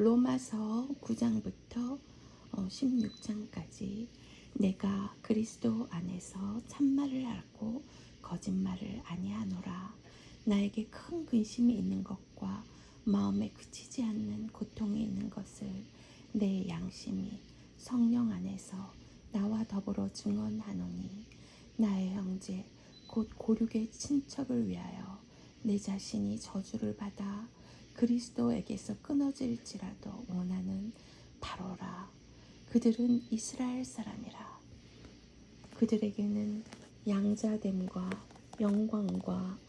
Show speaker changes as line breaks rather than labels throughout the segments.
로마서 9장부터 16장까지 내가 그리스도 안에서 참말을 하고 거짓말을 아니하노라. 나에게 큰 근심이 있는 것과 마음에 그치지 않는 고통이 있는 것을 내 양심이 성령 안에서 나와 더불어 증언하노니, 나의 형제 곧 고륙의 친척을 위하여 내 자신이 저주를 받아 그리스도에게서 끊어질지라도 원하는 바로라. 그들은 이스라엘 사람이라. 그들에게는 양자됨과 영광과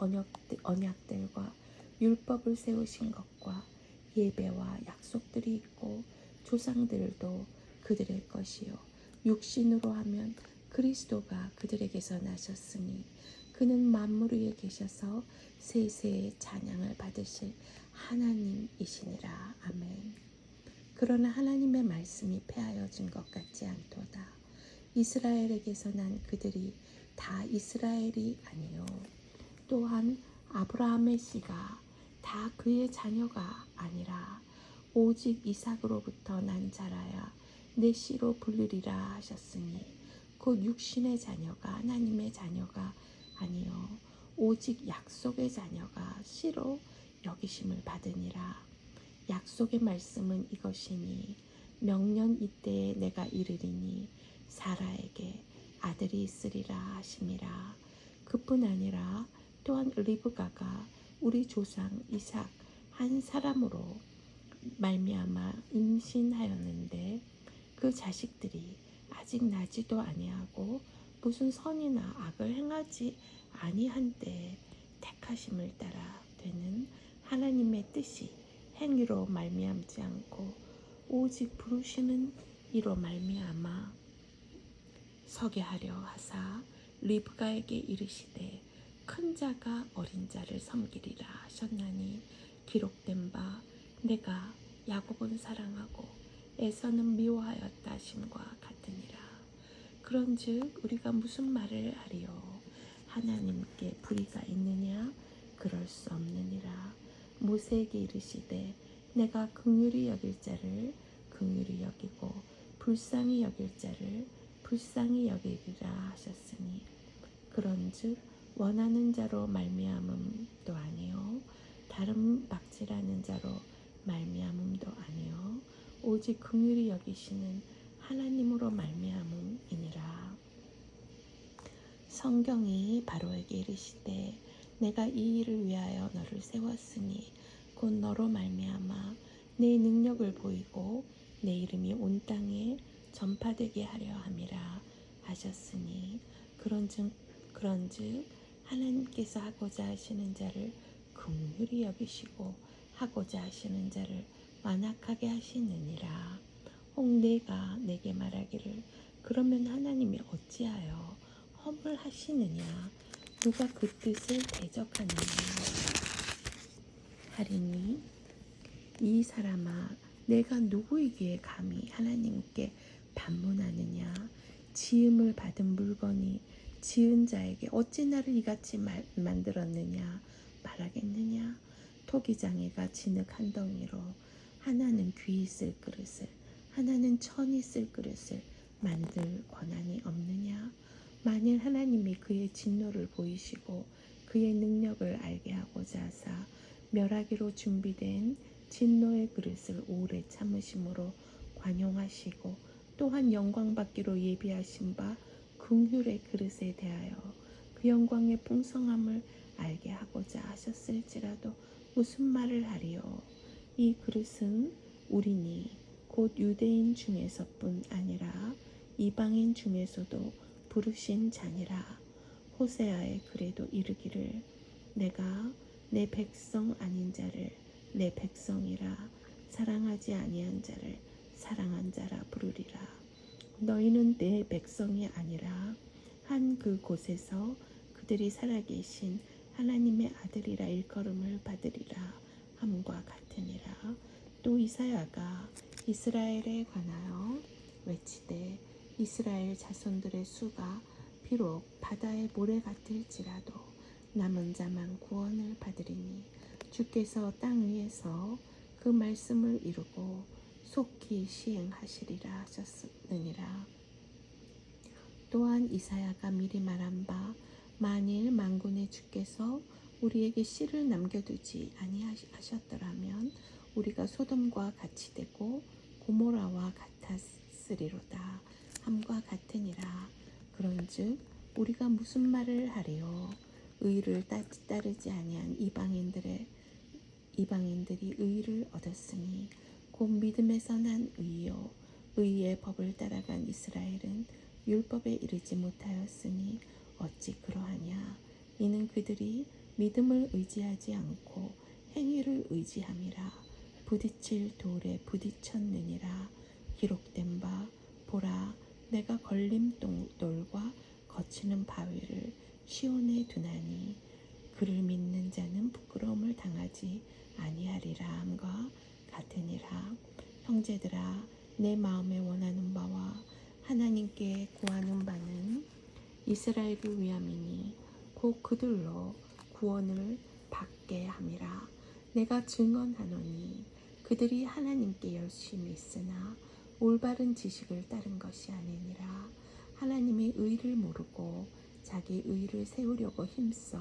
언약들과 율법을 세우신 것과 예배와 약속들이 있고 조상들도 그들의 것이요 육신으로 하면 그리스도가 그들에게서 나셨으니 그는 만물 위에 계셔서 세세의 찬양을 받으실 하나님이시니라. 아멘. 그러나 하나님의 말씀이 폐하여진 것 같지 않도다. 이스라엘에게서 난 그들이 다 이스라엘이 아니요 또한 아브라함의 씨가 다 그의 자녀가 아니라 오직 이삭으로부터 난 자라야 내 씨로 불리리라 하셨으니 곧 육신의 자녀가 하나님의 자녀가 아니요 오직 약속의 자녀가 씨로 여기심을 받으니라. 약속의 말씀은 이것이니 명년 이때에 내가 이르리니 사라에게 아들이 있으리라 하심이라. 그뿐 아니라 또한 리브가가 우리 조상 이삭 한 사람으로 말미암아 임신하였는데 그 자식들이 아직 나지도 아니하고 무슨 선이나 악을 행하지 아니한 때에 택하심을 따라 되는 하나님의 뜻이 행위로 말미암지 않고 오직 부르시는 이로 말미암아 서게 하려 하사 리브가에게 이르시되 큰 자가 어린 자를 섬기리라 하셨나니 기록된 바 내가 야곱은 사랑하고 에서는 미워하였다 하심과 같으니라. 그런즉 우리가 무슨 말을 하리요? 하나님께 불의가 있느냐? 그럴 수 없느니라. 모세에게 이르시되 내가 긍휼히 여길 자를 긍휼히 여기고 불쌍히 여길 자를 불쌍히 여기리라 하셨으니 그런즉 원하는 자로 말미암음도 아니요 다른 막지라는 자로 말미암음도 아니요 오직 긍휼히 여기시는 하나님으로 말미암음이니라. 성경이 바로에게 이르시되 내가 이 일을 위하여 너를 세웠으니 곧 너로 말미암아 내 능력을 보이고 내 이름이 온 땅에 전파되게 하려 함이라 하셨으니 그런즉 하나님께서 하고자 하시는 자를 긍휼히 여기시고 하고자 하시는 자를 완악하게 하시느니라. 혹 내가 내게 말하기를 그러면 하나님이 어찌하여 허물하시느냐? 누가 그 뜻을 대적하느냐? 하리니 이 사람아 내가 누구이기에 감히 하나님께 반문하느냐? 지음을 받은 물건이 지은 자에게 어찌 나를 이같이 만들었느냐 말하겠느냐? 토기장이가 진흙 한 덩이로 하나는 귀 있을 그릇을 하나는 천 있을 그릇을 만들 권한이 없느냐? 만일 하나님이 그의 진노를 보이시고 그의 능력을 알게 하고자 하사 멸하기로 준비된 진노의 그릇을 오래 참으심으로 관용하시고 또한 영광받기로 예비하신 바 긍휼의 그릇에 대하여 그 영광의 풍성함을 알게 하고자 하셨을지라도 무슨 말을 하리요? 이 그릇은 우리니 곧 유대인 중에서뿐 아니라 이방인 중에서도 부르신 자니라. 호세아의 글에도 이르기를 내가 내 백성 아닌 자를 내 백성이라 사랑하지 아니한 자를 사랑한 자라 부르리라. 너희는 내 백성이 아니라 한 그 곳에서 그들이 살아계신 하나님의 아들이라 일컬음을 받으리라 함과 같으니라. 또 이사야가 이스라엘에 관하여 외치되 이스라엘 자손들의 수가 비록 바다의 모래 같을지라도 남은 자만 구원을 받으리니 주께서 땅 위에서 그 말씀을 이루고 속히 시행하시리라 하셨느니라. 또한 이사야가 미리 말한 바 만일 만군의 주께서 우리에게 씨를 남겨두지 아니하셨더라면 우리가 소돔과 같이 되고 고모라와 같았으리로다 함과 같으니라. 그런즉 우리가 무슨 말을 하리요? 의를 따르지 아니한 이방인들이 의를 얻었으니 곧 믿음에서 난 의요 의의 법을 따라간 이스라엘은 율법에 이르지 못하였으니 어찌 그러하냐? 이는 그들이 믿음을 의지하지 않고 행위를 의지함이라. 부딪힐 돌에 부딪혔느니라. 기록된 바 보라 내가 걸림돌과 거치는 바위를 시온에 두나니 그를 믿는 자는 부끄러움을 당하지 아니하리라 함과 같으니라. 형제들아 내 마음에 원하는 바와 하나님께 구하는 바는 이스라엘을 위함이니 곧 그들로 구원을 받게 함이라. 내가 증언하노니 그들이 하나님께 열심히 있으나 올바른 지식을 따른 것이 아니니라. 하나님의 의를 모르고 자기 의를 세우려고 힘써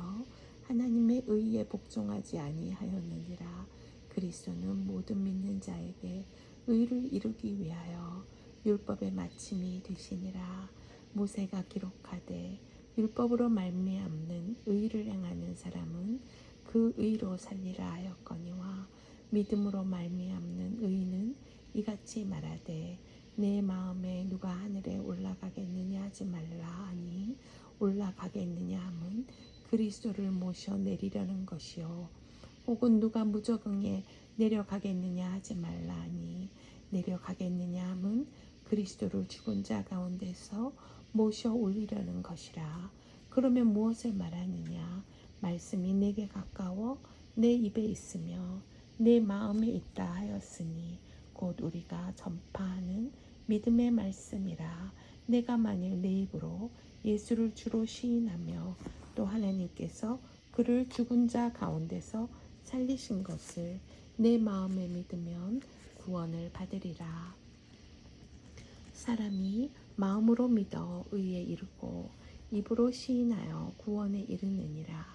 하나님의 의에 복종하지 아니하였느니라. 그리스도는 모든 믿는 자에게 의를 이루기 위하여 율법의 마침이 되시니라. 모세가 기록하되 율법으로 말미암는 의를 행하는 사람은 그 의로 살리라 하였거니와 믿음으로 말미암는 의는 이같이 말하되 내 마음에 누가 하늘에 올라가겠느냐 하지 말라 하니 올라가겠느냐 함은 그리스도를 모셔 내리려는 것이요 혹은 누가 무저강에 내려가겠느냐 하지 말라 하니 내려가겠느냐 함은 그리스도를 죽은 자 가운데서 모셔 올리려는 것이라. 그러면 무엇을 말하느냐? 말씀이 내게 가까워 내 입에 있으며 내 마음에 있다 하였으니 곧 우리가 전파하는 믿음의 말씀이라. 내가 만일 내 입으로 예수를 주로 시인하며 또 하나님께서 그를 죽은 자 가운데서 살리신 것을 내 마음에 믿으면 구원을 받으리라. 사람이 마음으로 믿어 의에 이르고 입으로 시인하여 구원에 이르느니라.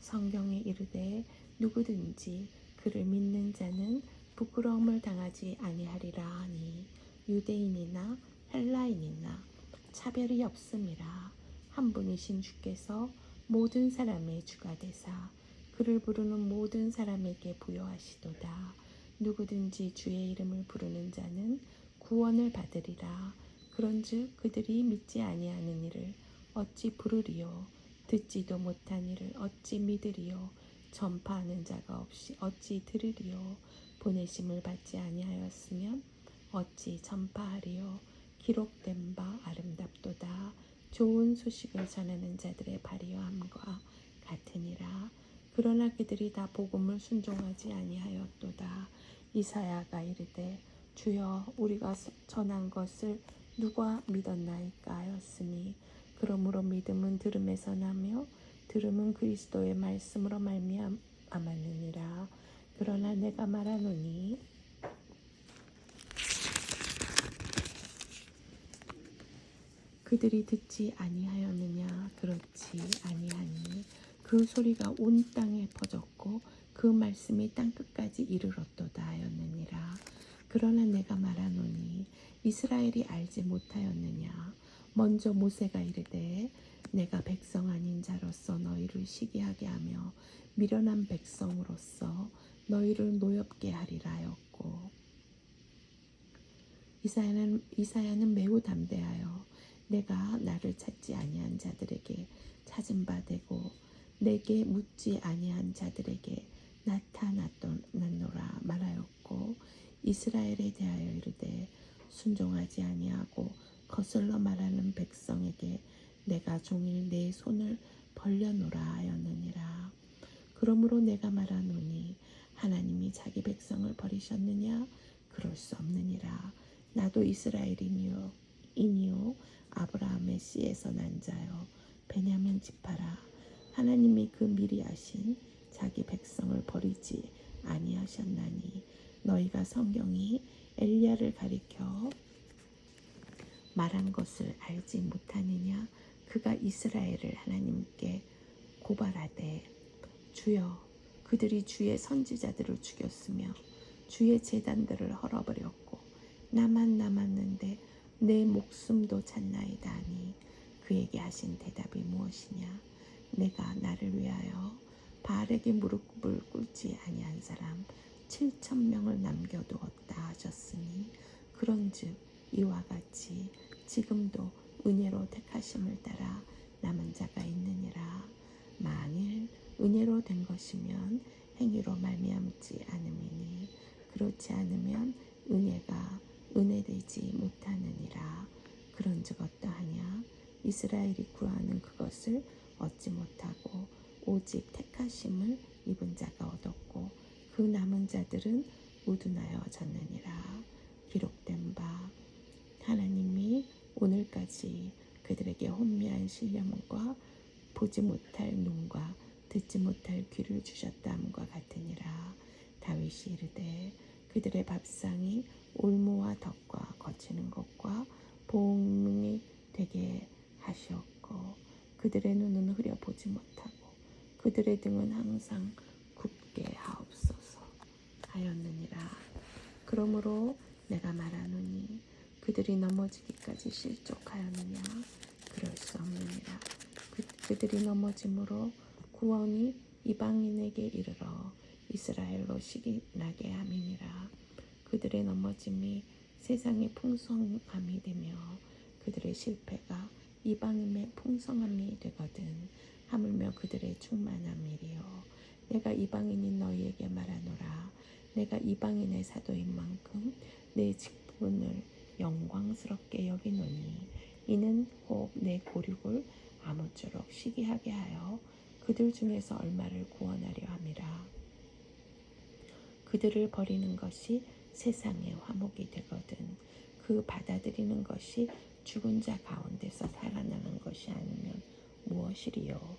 성경에 이르되 누구든지 그를 믿는 자는 부끄러움을 당하지 아니하리라 하니 유대인이나 헬라인이나 차별이 없음이라. 한 분이신 주께서 모든 사람의 주가 되사 그를 부르는 모든 사람에게 부여하시도다. 누구든지 주의 이름을 부르는 자는 구원을 받으리라. 그런즉 그들이 믿지 아니하는 이를 어찌 부르리요? 듣지도 못한 이를 어찌 믿으리요? 전파하는 자가 없이 어찌 들으리요? 보내심을 받지 아니하였으면 어찌 전파하리요? 기록된 바 아름답도다. 좋은 소식을 전하는 자들의 발휘함과 같으니라. 그러나 그들이 다 복음을 순종하지 아니하였도다. 이사야가 이르되 주여 우리가 전한 것을 누가 믿었나이까 하였으니 그러므로 믿음은 들음에서 나며 들음은 그리스도의 말씀으로 말미암았느니라. 그러나 내가 말하노니 그들이 듣지 아니하였느냐? 그렇지 아니하니 그 소리가 온 땅에 퍼졌고 그 말씀이 땅끝까지 이르렀도다 하였느니라. 그러나 내가 말하노니 이스라엘이 알지 못하였느냐? 먼저 모세가 이르되 내가 백성 아닌 자로서 너희를 시기하게 하며 미련한 백성으로서 너희를 노엽게 하리라 하였고 이사야는 매우 담대하여 내가 나를 찾지 아니한 자들에게 찾은 바 되고 내게 묻지 아니한 자들에게 나타났노라 말하였고 이스라엘에 대하여 이르되 순종하지 아니하고 거슬러 말하는 백성에게 내가 종일 내 손을 벌려노라 하였느니라. 그러므로 내가 말하노니 하나님이 자기 백성을 버리셨느냐? 그럴 수 없느니라. 나도 이스라엘이니요 아브라함의 씨에서 난 자요 베냐민 지파라. 하나님이 그 미리 하신 자기 백성을 버리지 아니하셨나니 너희가 성경이 엘리야를 가리켜 말한 것을 알지 못하느냐? 그가 이스라엘을 하나님께 고발하되 주여 그들이 주의 선지자들을 죽였으며 주의 제단들을 헐어버렸고 나만 남았는데 내 목숨도 잤나이다 하니 그에게 하신 대답이 무엇이냐? 내가 나를 위하여 바알에게 무릎을 꿇지 아니한 사람 7,000명을 남겨두었다 하셨으니 그런즉 이와 같이 지금도 은혜로 택하심을 따라 남은 자가 있느니라. 만일 은혜로 된 것이면 행위로 말미암지 않음이니 그렇지 않으면 은혜가 은혜되지 못하느니라. 그런즉 어떠하냐? 이스라엘이 구하는 그것을 얻지 못하고 오직 택하심을 입은 자가 얻었고 그 남은 자들은 우둔하여졌느니라. 기록된 바 하나님이 오늘까지 그들에게 혼미한 신령과 보지 못할 눈과 듣지 못할 귀를 주셨다함과 같으니라. 다윗이 이르되 그들의 밥상이 올무와 덕과 거치는 것과 봉이 되게 하시었고 그들의 눈은 흐려 보지 못하고 그들의 등은 항상 굽게 하옵소서 하였느니라. 그러므로 내가 말하노니 그들이 넘어지기까지 실족하였느냐? 그럴 수 없느니라. 그들이 넘어짐으로 구원이 이방인에게 이르러 이스라엘로 시기 나게 함이니라. 그들의 넘어짐이 세상의 풍성함이 되며 그들의 실패가 이방인의 풍성함이 되거든 하물며 그들의 충만함이리요. 내가 이방인인 너희에게 말하노라. 내가 이방인의 사도인 만큼 내 직분을 영광스럽게 여기노니 이는 혹 내 고륙을 아무쪼록 시기하게 하여 그들 중에서 얼마를 구원하려 함이라. 그들을 버리는 것이 세상의 화목이 되거든 그 받아들이는 것이 죽은 자 가운데서 살아나는 것이 아니면 무엇이리요?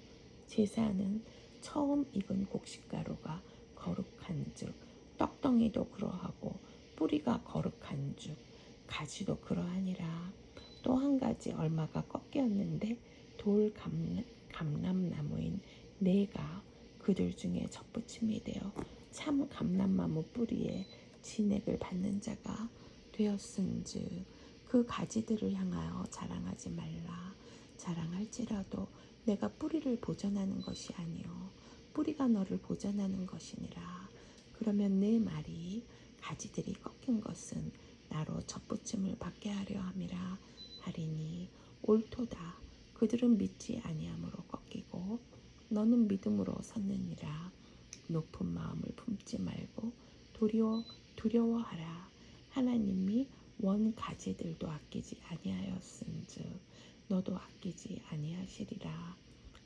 제사는 처음 익은 곡식가루가 거룩한즉 떡덩이도 그러하고 뿌리가 거룩한즉 가지도 그러하니라. 또 한 가지 얼마가 꺾였는데 돌 감람나무인 내가 그들 중에 접붙임이 되어 참 감람나무 뿌리에 진액을 받는 자가 되었은즉 그 가지들을 향하여 자랑하지 말라. 자랑할지라도 내가 뿌리를 보전하는 것이 아니요 뿌리가 너를 보전하는 것이니라. 그러면 내 말이 가지들이 꺾인 것은 나로 접붙임을 받게 하려 함이라 하리니 옳도다. 그들은 믿지 아니함으로 꺾이고 너는 믿음으로 섰느니라. 높은 마음을 품지 말고 도리어 두려워하라. 하나님이 원 가지들도 아끼지 아니하였은즉 너도 아끼지 아니하시리라.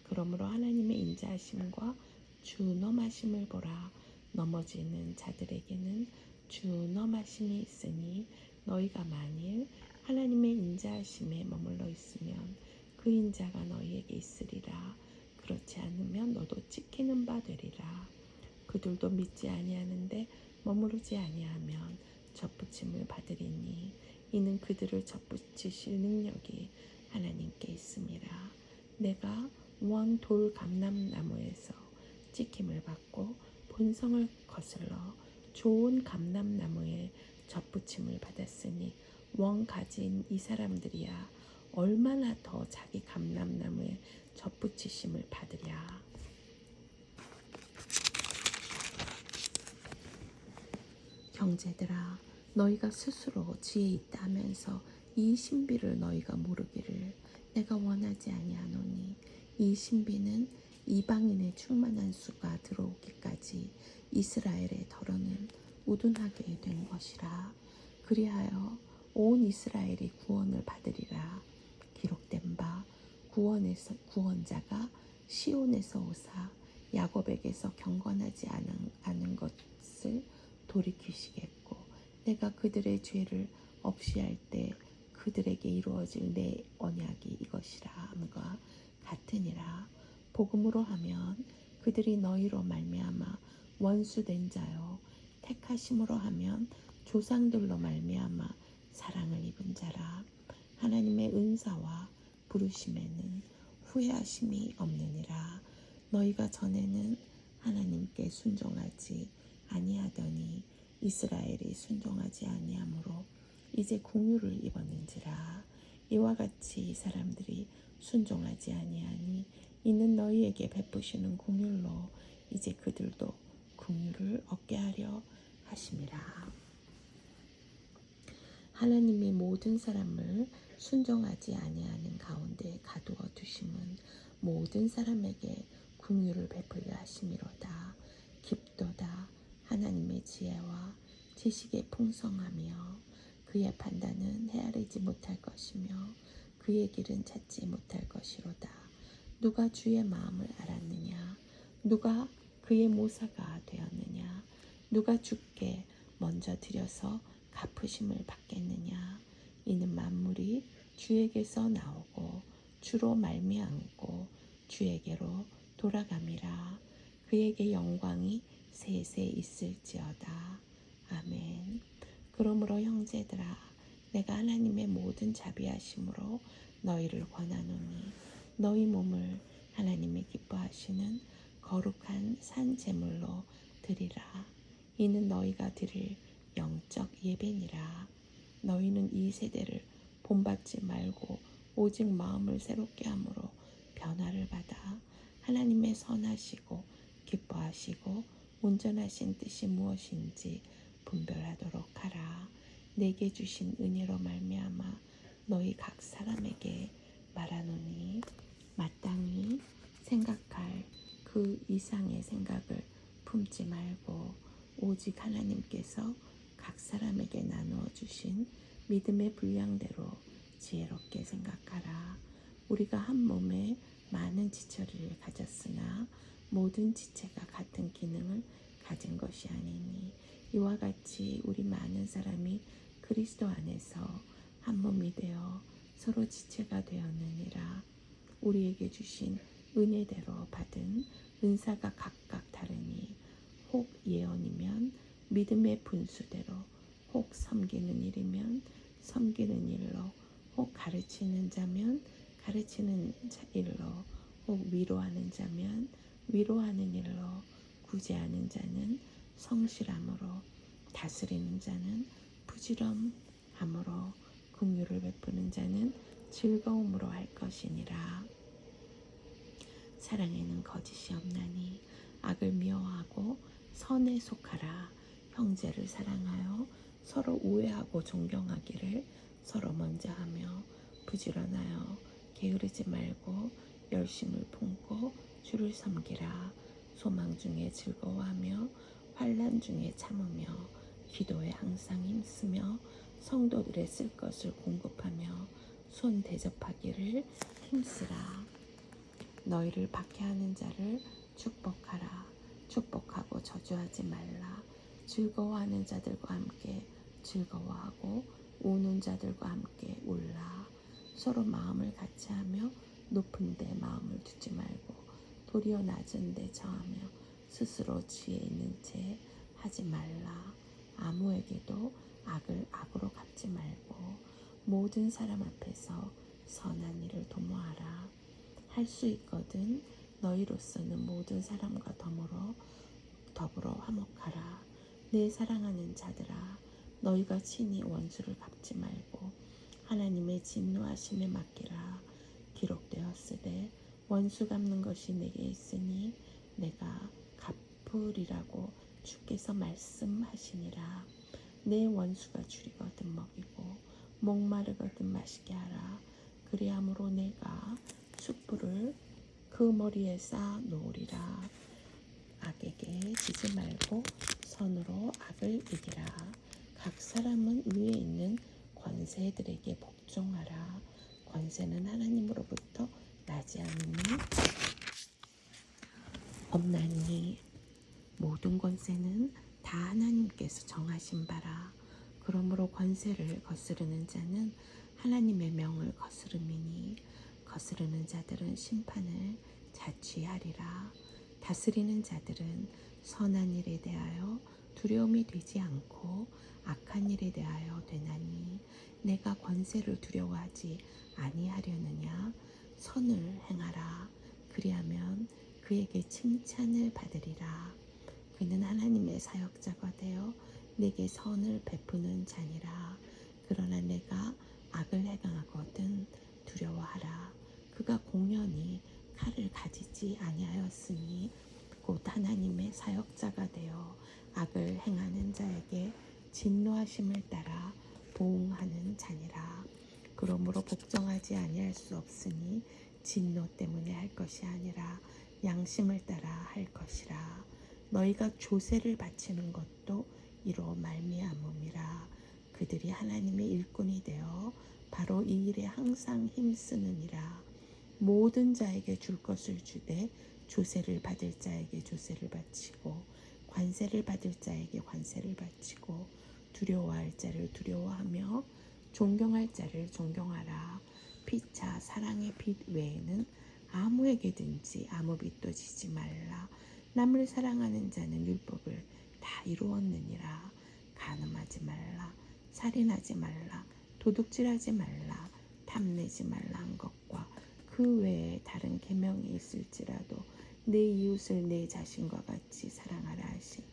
그러므로 하나님의 인자하심과 준엄하심을 보라. 넘어지는 자들에게는 준엄하심이 있으니 너희가 만일 하나님의 인자하심에 머물러 있으면 그 인자가 너희에게 있으리라. 그렇지 않으면 너도 찍히는 바 되리라. 그들도 믿지 아니하는데 머무르지 아니하면 접붙임을 받으리니 이는 그들을 접붙이실 능력이 하나님께 있음이라. 내가 원 돌 감람나무에서 찍힘을 받고 본성을 거슬러 좋은 감람나무에 접붙임을 받았으니 원 가진 이 사람들이야 얼마나 더 자기 감람나무에 접붙이심을 받으랴. 형제들아 너희가 스스로 지혜 있다 하면서 이 신비를 너희가 모르기를 내가 원하지 아니하노니 이 신비는 이방인의 충만한 수가 들어오기까지 이스라엘의 덜어는 우둔하게 된 것이라. 그리하여 온 이스라엘이 구원을 받으리라. 기록된 바 구원자가 시온에서 오사 야곱에게서 경건하지 않은 것을 돌이키시겠고 내가 그들의 죄를 없이 할 때 그들에게 이루어질 내 언약이 이것이라 함과 같으니라. 복음으로 하면 그들이 너희로 말미암아 원수된 자요 택하심으로 하면 조상들로 말미암아 사랑을 입은 자라. 하나님의 은사와 부르심에는 후회하심이 없느니라. 너희가 전에는 하나님께 순종하지 아니하더니 이스라엘이 순종하지 아니하므로 이제 궁유를 입었는지라. 이와 같이 사람들이 순종하지 아니하니 이는 너희에게 베푸시는 궁율로 이제 그들도 궁유를 얻게 하려 하심이라. 하나님이 모든 사람을 순종하지 아니하는 가운데 가두어 두심은 모든 사람에게 궁유를 베풀려 하심이로다. 깊도다. 하나님의 지혜와 지식의 풍성하며 그의 판단은 헤아리지 못할 것이며 그의 길은 찾지 못할 것이로다. 누가 주의 마음을 알았느냐? 누가 그의 모사가 되었느냐? 누가 주께 먼저 드려서 갚으심을 받겠느냐? 이는 만물이 주에게서 나오고 주로 말미암고 주에게로 돌아감이라. 그에게 영광이 세세 있을지어다. 아멘. 그러므로 형제들아, 내가 하나님의 모든 자비하심으로 너희를 권하노니 너희 몸을 하나님의 기뻐하시는 거룩한 산 제물로 드리라. 이는 너희가 드릴 영적 예배니라. 너희는 이 세대를 본받지 말고 오직 마음을 새롭게 함으로 변화를 받아 하나님의 선하시고 기뻐하시고 온전하신 뜻이 무엇인지 분별하도록 하라. 내게 주신 은혜로 말미암아 너희 각 사람에게 말하노니 마땅히 생각할 그 이상의 생각을 품지 말고 오직 하나님께서 각 사람에게 나누어 주신 믿음의 분량대로 지혜롭게 생각하라. 우리가 한 몸에 많은 지체를 가졌으나 모든 지체가 같은 기능을 가진 것이 아니니 이와 같이 우리 많은 사람이 그리스도 안에서 한 몸이 되어 서로 지체가 되었느니라. 우리에게 주신 은혜대로 받은 은사가 각각 다르니 혹 예언이면 믿음의 분수대로, 혹 섬기는 일이면 섬기는 일로, 혹 가르치는 자면 가르치는 일로, 혹 위로하는 자면 위로하는 일로, 구제하는 자는 성실함으로, 다스리는 자는 부지런함으로, 긍휼을 베푸는 자는 즐거움으로 할 것이니라. 사랑에는 거짓이 없나니 악을 미워하고 선에 속하라. 형제를 사랑하여 서로 우애하고 존경하기를 서로 먼저 하며 부지런하여 게으르지 말고 열심을 품고 주를 섬기라. 소망 중에 즐거워하며 환난 중에 참으며 기도에 항상 힘쓰며 성도들의 쓸 것을 공급하며 손 대접하기를 힘쓰라. 너희를 박해하는 자를 축복하라. 축복하고 저주하지 말라. 즐거워하는 자들과 함께 즐거워하고 우는 자들과 함께 울라. 서로 마음을 같이하며 높은 데 마음을 두지 말고 도리어 낮은 데 처하며 스스로 지혜 있는 채 하지 말라. 아무에게도 악을 악으로 갚지 말고 모든 사람 앞에서 선한 일을 도모하라. 할 수 있거든 너희로서는 모든 사람과 더불어 화목하라. 내 사랑하는 자들아, 너희가 친히 원수를 갚지 말고 하나님의 진노하심에 맡기라. 기록되었으되 원수 갚는 것이 내게 있으니 내가 갚으리라고 주께서 말씀하시니라. 내 원수가 줄이거든 먹이고 목마르거든 마시게 하라. 그리함으로 내가 숯불을 그 머리에 쌓아 놓으리라. 악에게 지지 말고 선으로 악을 이기라. 각 사람은 위에 있는 권세들에게 복종하라. 권세는 하나님으로부터 나지 않으니 없나니 모든 권세는 다 하나님께서 정하신 바라. 그러므로 권세를 거스르는 자는 하나님의 명을 거스름이니 거스르는 자들은 심판을 자취하리라. 다스리는 자들은 선한 일에 대하여 두려움이 되지 않고 악한 일에 대하여 되나니 내가 권세를 두려워하지 아니하려느냐. 선을 행하라. 그리하면 그에게 칭찬을 받으리라. 그는 하나님의 사역자가 되어 내게 선을 베푸는 자니라. 그러나 내가 악을 행하거든 두려워하라. 그가 공연히 칼을 가지지 아니하였으니 곧 하나님의 사역자가 되어 악을 행하는 자에게 진노하심을 따라 보응하는 자니라. 그러므로 복종하지 아니할 수 없으니 진노 때문에 할 것이 아니라 양심을 따라 할 것이라. 너희가 조세를 바치는 것도 이로 말미암음이라. 그들이 하나님의 일꾼이 되어 바로 이 일에 항상 힘쓰느니라. 모든 자에게 줄 것을 주되 조세를 받을 자에게 조세를 바치고 관세를 받을 자에게 관세를 바치고 두려워할 자를 두려워하며 존경할 자를 존경하라. 피차 사랑의 빚 외에는 아무에게든지 아무 빚도 지지 말라. 남을 사랑하는 자는 율법을 다 이루었느니라. 간음하지 말라. 살인하지 말라. 도둑질하지 말라. 탐내지 말라 한 것과 그 외에 다른 계명이 있을지라도 내 이웃을 내 자신과 같이 사랑하라 하신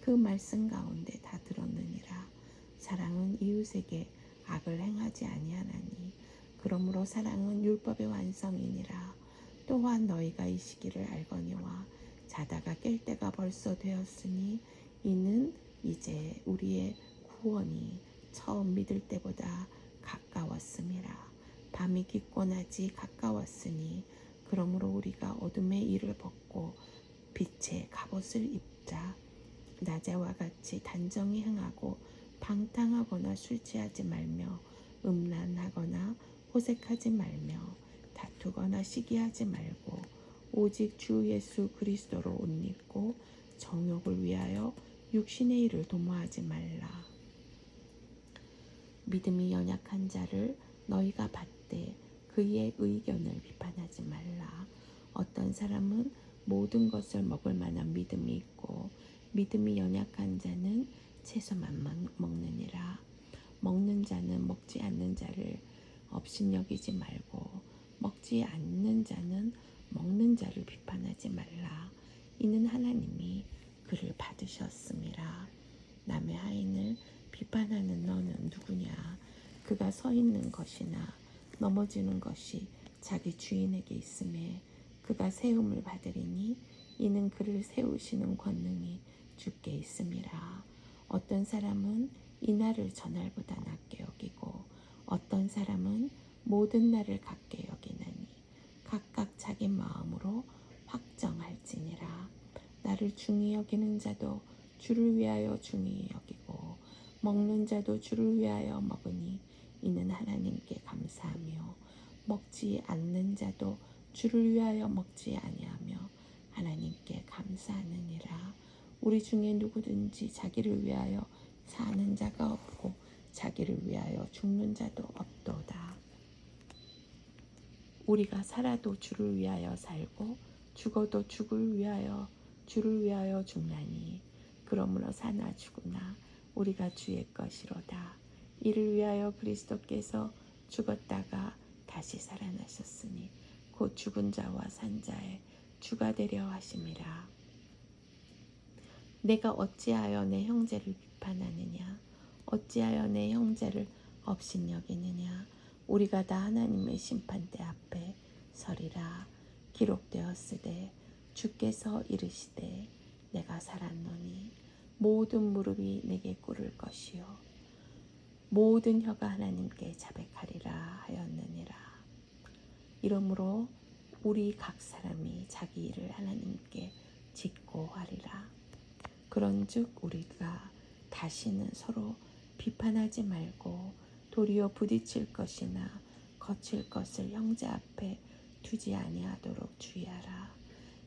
그 말씀 가운데 다 들었느니라. 사랑은 이웃에게 악을 행하지 아니하나니 그러므로 사랑은 율법의 완성이니라. 또한 너희가 이 시기를 알거니와 자다가 깰 때가 벌써 되었으니 이는 이제 우리의 구원이 처음 믿을 때보다 가까웠음이라. 밤이 깊고나지 가까웠으니 그러므로 우리가 어둠의 일을 벗고 빛의 갑옷을 입자. 낮에와 같이 단정히 행하고 방탕하거나 술 취하지 말며 음란하거나 호색하지 말며 다투거나 시기하지 말고 오직 주 예수 그리스도로 옷 입고 정욕을 위하여 육신의 일을 도모하지 말라. 믿음이 연약한 자를 너희가 받되 그의 의견을 비판하지 말라. 어떤 사람은 모든 것을 먹을 만한 믿음이 있고 믿음이 연약한 자는 채소만 먹느니라. 먹는 자는 먹지 않는 자를 업신여기지 말고 먹지 않는 자는 먹는 자를 비판하지 말라. 이는 하나님이 그를 받으셨음이라. 남의 하인을 비판하는 너는 누구냐? 그가 서 있는 것이나 넘어지는 것이 자기 주인에게 있음에 그가 세움을 받으리니 이는 그를 세우시는 권능이 주께 있음이라. 어떤 사람은 이날을 저날보다 낮게 여기고 어떤 사람은 모든 날을 같게 여기나니 각각 자기 마음으로 확정할지니라. 나를 중히 여기는 자도 주를 위하여 중히 여기고 먹는 자도 주를 위하여 먹으니 이는 하나님께 감사하며 먹지 않는 자도 주를 위하여 먹지 아니하며 하나님께 감사하느니라. 우리 중에 누구든지 자기를 위하여 사는 자가 없고 자기를 위하여 죽는 자도 없도다. 우리가 살아도 주를 위하여 살고 죽어도 주를 위하여 죽나니 그러므로 사나 죽으나 우리가 주의 것이로다. 이를 위하여 그리스도께서 죽었다가 다시 살아나셨으니 곧 죽은 자와 산 자의 주가 되려 하심이라. 내가 어찌하여 내 형제를 비판하느냐? 어찌하여 내 형제를 업신여기느냐? 우리가 다 하나님의 심판대 앞에 서리라. 기록되었으되 주께서 이르시되 내가 살았노니 모든 무릎이 내게 꿇을 것이요 모든 혀가 하나님께 자백하리라 하였느니라. 이러므로 우리 각 사람이 자기 일을 하나님께 짓고 하리라. 그런즉 우리가 다시는 서로 비판하지 말고 도리어 부딪힐 것이나 거칠 것을 형제 앞에 두지 아니하도록 주의하라.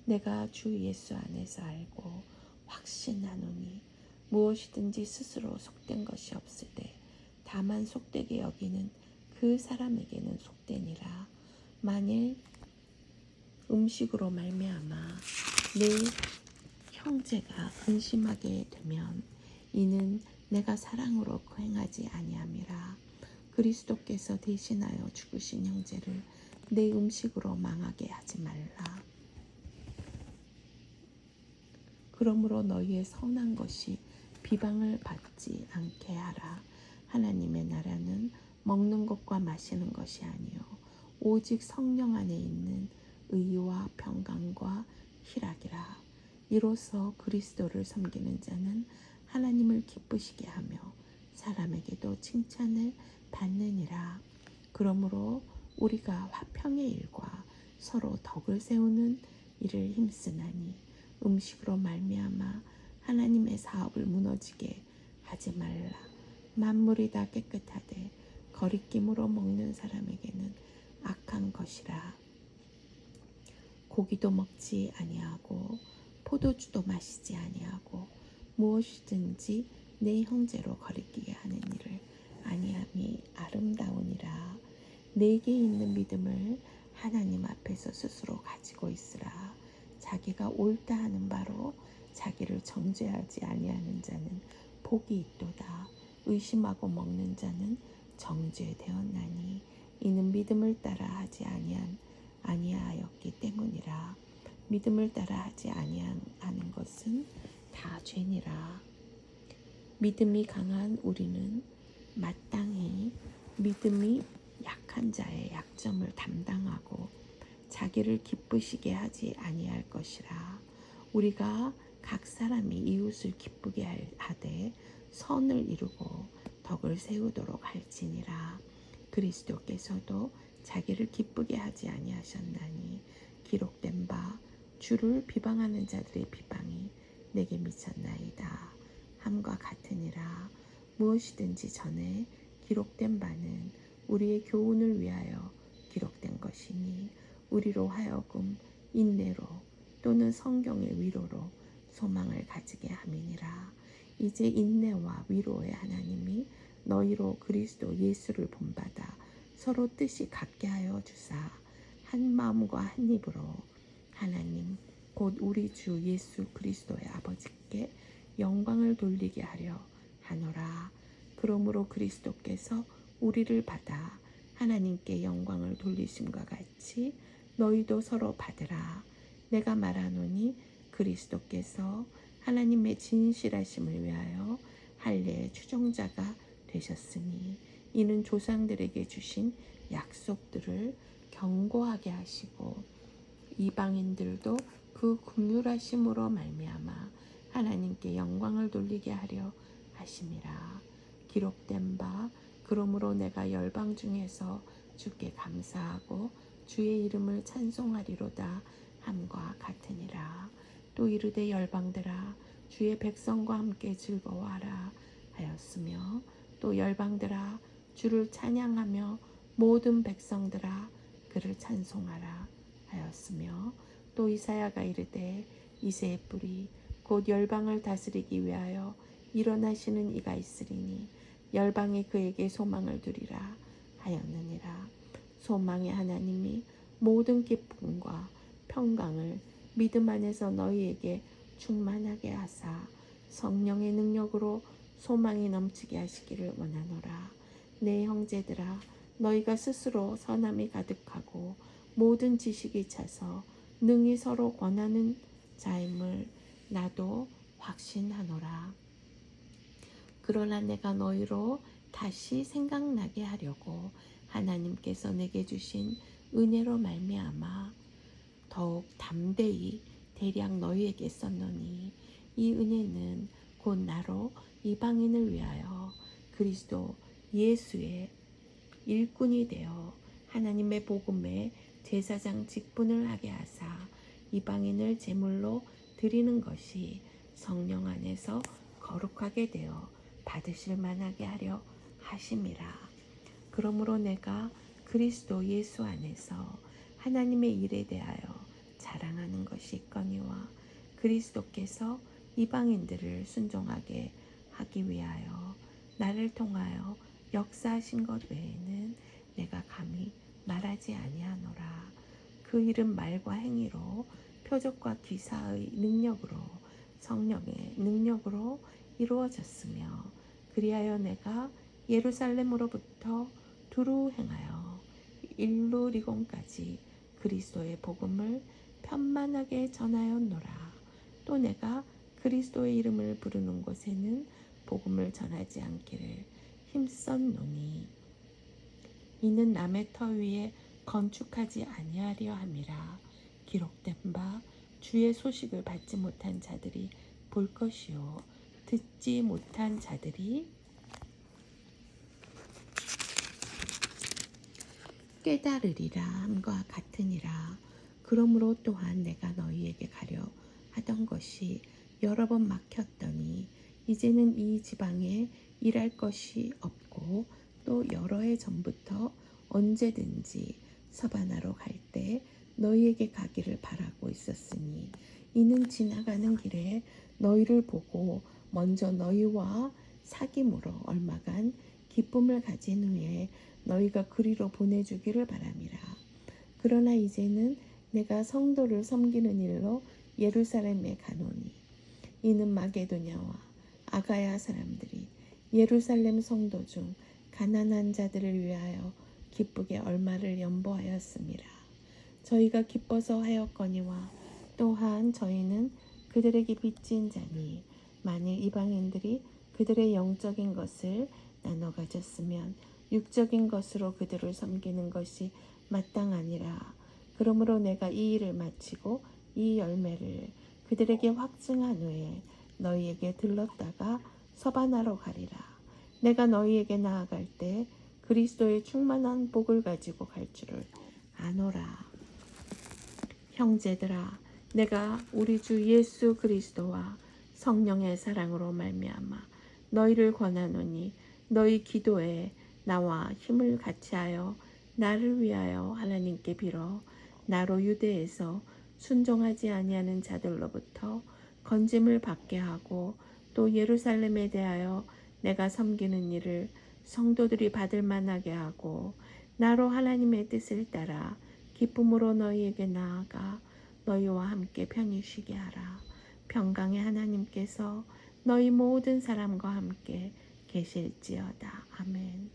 내가 주 예수 안에서 알고 확신하노니 무엇이든지 스스로 속된 것이 없으되 다만 속되게 여기는 그 사람에게는 속되니라. 만일 음식으로 말미암아 내 형제가 근심하게 되면 이는 내가 사랑으로 행하지 아니함이라. 그리스도께서 대신하여 죽으신 형제를 내 음식으로 망하게 하지 말라. 그러므로 너희의 선한 것이 비방을 받지 않게 하라. 하나님의 나라는 먹는 것과 마시는 것이 아니요 오직 성령 안에 있는 의와 평강과 희락이라. 이로써 그리스도를 섬기는 자는 하나님을 기쁘시게 하며 사람에게도 칭찬을 받느니라. 그러므로 우리가 화평의 일과 서로 덕을 세우는 일을 힘쓰나니 음식으로 말미암아 하나님의 사업을 무너지게 하지 말라. 만물이 다 깨끗하되 거리낌으로 먹는 사람에게는 악한 것이라. 고기도 먹지 아니하고 포도주도 마시지 아니하고 무엇이든지 내 형제로 거리끼게 하는 일을 아니함이 아름다우니라. 내게 있는 믿음을 하나님 앞에서 스스로 가지고 있으라. 자기가 옳다 하는 바로 자기를 정죄하지 아니하는 자는 복이 있도다. 의심하고 먹는 자는 정죄되었나니 이는 믿음을 따라 하지 아니하였기 때문이라. 믿음을 따라 하지 아니하는 것은 다 죄니라. 믿음이 강한 우리는 마땅히 믿음이 약한 자의 약점을 담당하고 자기를 기쁘시게 하지 아니할 것이라. 우리가 각 사람이 이웃을 기쁘게 하되 선을 이루고 덕을 세우도록 할지니라. 그리스도께서도 자기를 기쁘게 하지 아니하셨나니 기록된 바 주를 비방하는 자들의 비방이 내게 미쳤나이다 함과 같으니라. 무엇이든지 전에 기록된 바는 우리의 교훈을 위하여 기록된 것이니 우리로 하여금 인내로 또는 성경의 위로로 소망을 가지게 함이니라. 이제 인내와 위로의 하나님이 너희로 그리스도 예수를 본받아 서로 뜻이 같게 하여 주사 한 마음과 한 입으로 하나님 곧 우리 주 예수 그리스도의 아버지께 영광을 돌리게 하려 하노라. 그러므로 그리스도께서 우리를 받아 하나님께 영광을 돌리심과 같이 너희도 서로 받으라. 내가 말하노니 그리스도께서 하나님의 진실하심을 위하여 할례의 추종자가 되셨으니 이는 조상들에게 주신 약속들을 견고하게 하시고 이방인들도 그 긍휼하심으로 말미암아 하나님께 영광을 돌리게 하려 하심이라. 기록된 바 그러므로 내가 열방 중에서 주께 감사하고 주의 이름을 찬송하리로다 함과 같으니라. 또 이르되 열방들아 주의 백성과 함께 즐거워하라 하였으며 또 열방들아 주를 찬양하며 모든 백성들아 그를 찬송하라 하였으며 또 이사야가 이르되 이새의 뿌리 곧 열방을 다스리기 위하여 일어나시는 이가 있으리니 열방이 그에게 소망을 두리라 하였느니라. 소망의 하나님이 모든 기쁨과 평강을 믿음 안에서 너희에게 충만하게 하사 성령의 능력으로 소망이 넘치게 하시기를 원하노라. 내 형제들아 너희가 스스로 선함이 가득하고 모든 지식이 차서 능히 서로 권하는 자임을 나도 확신하노라. 그러나 내가 너희로 다시 생각나게 하려고 하나님께서 내게 주신 은혜로 말미암아 더욱 담대히 대략 너희에게 썼노니 이 은혜는 곧 나로 이방인을 위하여 그리스도 예수의 일꾼이 되어 하나님의 복음의 제사장 직분을 하게 하사 이방인을 제물로 드리는 것이 성령 안에서 거룩하게 되어 받으실 만하게 하려 하심이라. 그러므로 내가 그리스도 예수 안에서 하나님의 일에 대하여 자랑하는 것이 있거니와 그리스도께서 이방인들을 순종하게 하기 위하여 나를 통하여 역사하신 것 외에는 내가 감히 말하지 아니하노라. 그 일은 말과 행위로 표적과 기사의 능력으로 성령의 능력으로 이루어졌으며 그리하여 내가 예루살렘으로부터 두루 행하여 일루리곤까지 그리스도의 복음을 편만하게 전하였노라. 또 내가 그리스도의 이름을 부르는 곳에는 복음을 전하지 않기를 힘썼노니 이는 남의 터 위에 건축하지 아니하려 함이라. 기록된 바 주의 소식을 받지 못한 자들이 볼 것이요 듣지 못한 자들이 깨달으리라 함과 같으니라. 그러므로 또한 내가 너희에게 가려 하던 것이 여러 번 막혔더니 이제는 이 지방에 일할 것이 없고 또 여러 해 전부터 언제든지 서바나로 갈 때 너희에게 가기를 바라고 있었으니 이는 지나가는 길에 너희를 보고 먼저 너희와 사귐으로 얼마간 기쁨을 가진 후에 너희가 그리로 보내주기를 바람이라. 그러나 이제는 내가 성도를 섬기는 일로 예루살렘에 가노니 이는 마게도냐와 아가야 사람들이 예루살렘 성도 중 가난한 자들을 위하여 기쁘게 얼마를 연보하였음이라. 저희가 기뻐서 하였거니와 또한 저희는 그들에게 빚진 자니 만일 이방인들이 그들의 영적인 것을 나눠 가졌으면 육적인 것으로 그들을 섬기는 것이 마땅하니라. 그러므로 내가 이 일을 마치고 이 열매를 그들에게 확증한 후에 너희에게 들렀다가 서바나로 가리라. 내가 너희에게 나아갈 때 그리스도의 충만한 복을 가지고 갈 줄을 아노라. 형제들아, 내가 우리 주 예수 그리스도와 성령의 사랑으로 말미암아 너희를 권하노니 너희 기도에 나와 힘을 같이하여 나를 위하여 하나님께 빌어 나로 유대에서 순종하지 아니하는 자들로부터 건짐을 받게 하고 또 예루살렘에 대하여 내가 섬기는 일을 성도들이 받을 만하게 하고 나로 하나님의 뜻을 따라 기쁨으로 너희에게 나아가 너희와 함께 편히 쉬게 하라. 평강의 하나님께서 너희 모든 사람과 함께 계실지어다. 아멘.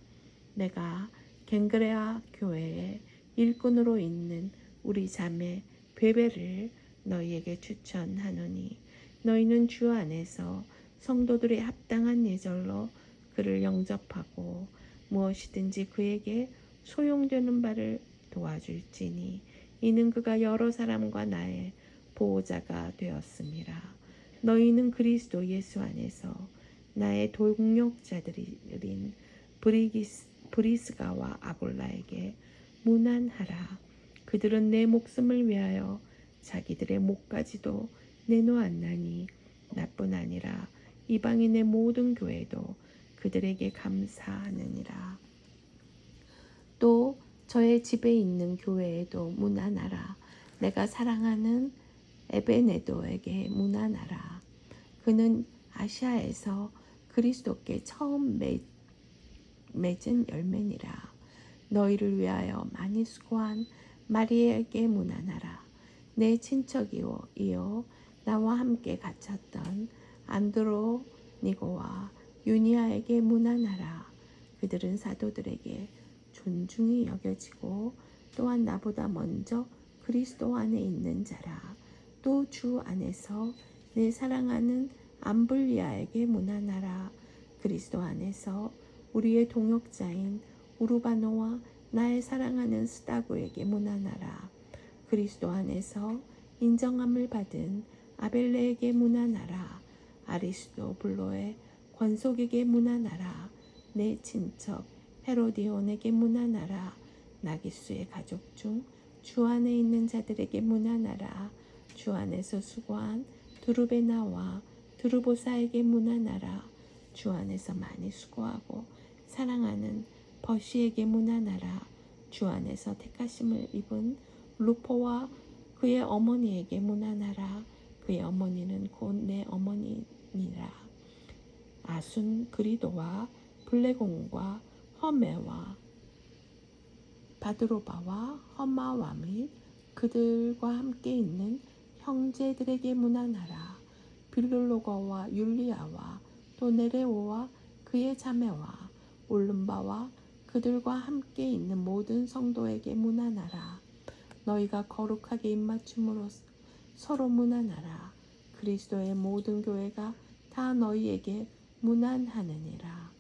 내가 갱그레아 교회의 일꾼으로 있는 우리 자매 베베를 너희에게 추천하노니 너희는 주 안에서 성도들의 합당한 예절로 그를 영접하고 무엇이든지 그에게 소용되는 바를 도와줄지니 이는 그가 여러 사람과 나의 보호자가 되었음이라. 너희는 그리스도 예수 안에서 나의 동역자들인 브리스가와 아골라에게 문안하라. 그들은 내 목숨을 위하여 자기들의 목까지도 내놓았나니 나뿐 아니라 이방인의 모든 교회도 그들에게 감사하느니라. 또 저의 집에 있는 교회에도 문안하라. 내가 사랑하는 에베네도에게 문안하라. 그는 아시아에서 그리스도께 처음 맺은 열매니라. 너희를 위하여 많이 수고한 마리에게 문안하라. 내 친척이요 나와 함께 갇혔던 안드로니고와 유니아에게 문안하라. 그들은 사도들에게 존중이 여겨지고 또한 나보다 먼저 그리스도 안에 있는 자라. 또 주 안에서 내 사랑하는 암블리아에게 문안하라. 그리스도 안에서 우리의 동역자인 우르바노와 나의 사랑하는 스다고에게 문안하라. 그리스도 안에서 인정함을 받은 아벨레에게 문안하라. 아리스도블로의 권속에게 문안하라. 내 친척 헤로디온에게 문안하라. 나기수의 가족 중 주 안에 있는 자들에게 문안하라. 주 안에서 수고한 두루베나와 두루보사에게 문안하라. 주 안에서 많이 수고하고 사랑하는 버시에게 문안하라. 주 안에서 택하심을 입은 루포와 그의 어머니에게 문안하라. 그의 어머니는 곧 내 어머니니라. 아순 그리도와 블레공과 허메와 바드로바와 허마와 및 그들과 함께 있는 형제들에게 문안하라. 빌룰로거와 율리아와 또 네레오와 그의 자매와 올름바와 그들과 함께 있는 모든 성도에게 문안하라. 너희가 거룩하게 입맞춤으로 서로 문안하라. 그리스도의 모든 교회가 다 너희에게 문안하느니라.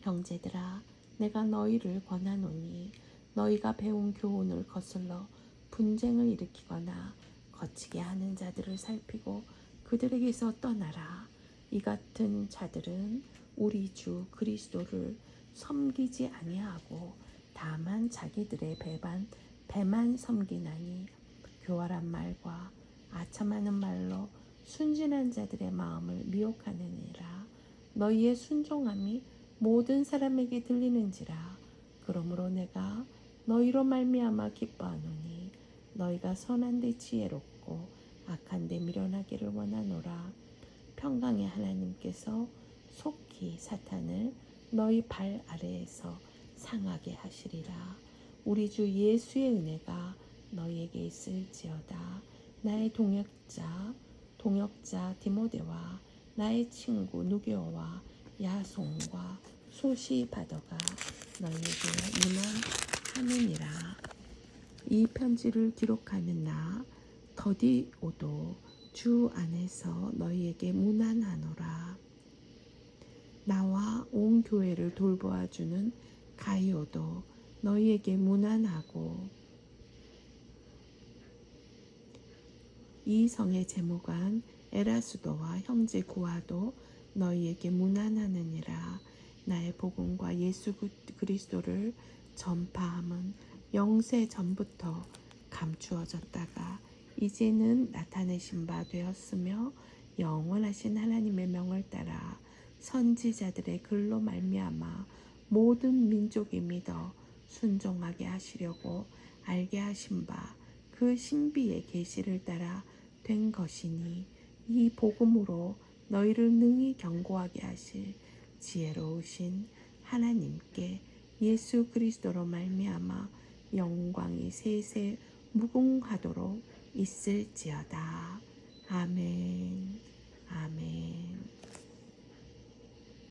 형제들아, 내가 너희를 권하노니 너희가 배운 교훈을 거슬러 분쟁을 일으키거나 거치게 하는 자들을 살피고 그들에게서 떠나라. 이 같은 자들은 우리 주 그리스도를 섬기지 아니하고 다만 자기들의 배만 섬기나니 교활한 말과 아첨하는 말로 순진한 자들의 마음을 미혹하느니라. 너희의 순종함이 모든 사람에게 들리는지라. 그러므로 내가 너희로 말미암아 기뻐하노니 너희가 선한 데 지혜롭고 악한 데 미련하기를 원하노라. 평강의 하나님께서 속히 사탄을 너희 발 아래에서 상하게 하시리라. 우리 주 예수의 은혜가 너희에게 있을지어다. 나의 동역자 디모데와 나의 친구 누게오와 야송과 소시바더가 너희에게 문안하느니라. 이 편지를 기록하는 나 더디오도 주 안에서 너희에게 문안하노라. 나와 온 교회를 돌보아주는 가이오도 너희에게 문안하고 이 성의 재무관 에라수도와 형제 고아도 너희에게 문안하느니라. 나의 복음과 예수 그리스도를 전파함은 영세 전부터 감추어졌다가 이제는 나타내신 바 되었으며 영원하신 하나님의 명을 따라 선지자들의 글로 말미암아 모든 민족이 믿어 순종하게 하시려고 알게 하신 바 그 신비의 계시를 따라 된 것이니 이 복음으로 너희를 능히 경고하게 하실 지혜로우신 하나님께 예수 그리스도로 말미암아 영광이 세세 무궁하도록 있을지어다. 아멘. 아멘.